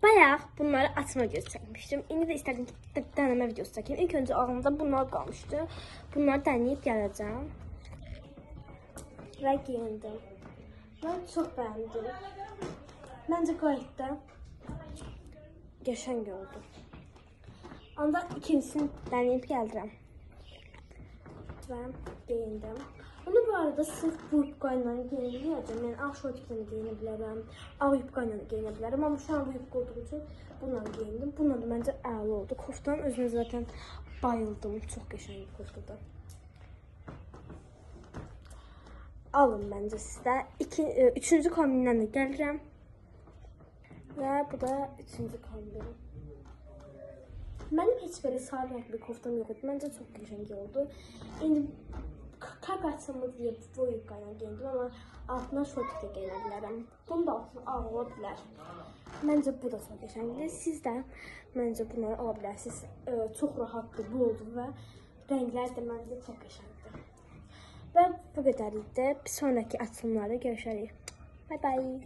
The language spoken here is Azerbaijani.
Bayaq bunları açma göz çəkmişdim. İndi də istədim ki, dənəmə videosu çəkim. İlk öncə ağlımda bunlar qalmışdı. Bunları dənəyib gələcəm. Və geyindim. Mən çox bəyəndim. Məncə qayət də qəşəng oldu. Ancaq ikincisini dənəyib gəldirəm. Və geyindim. Onu bu arada sırf bu yubqa ilə geyinməyəcəm. Yəni ağ şortiklə geyinə bilərəm, ağ yubqa ilə geyinə bilərəm. Amma şu an bu yubqa olduğu üçün bununla geyindim. Bununla da məncə əla oldu. Koftanın özünə zaten bayıldım. Çox qəşəng bir koftadır. Alın məncə sizdə. Üçüncü kombindən də gəlirəm. Və bu da üçüncü kombin. Mənim heç belə sarı rəngli bir koftam yox idi. Məncə çox qəşəng oldu. İndi kak açımı deyə bu yubqayla geyindim, amma altına şortiklə geyinə bilərəm. Bunun da altına ağ ola bilər. Məncə bu da çox qəşəngdir. Siz də məncə bunları ala bilərsiniz. Çox rahatdır, boldur və rənglər də məncə çox qəşəngdir. Və bu qədərlikdə bir sonraki açılımlarda görüşərik. Bye bye.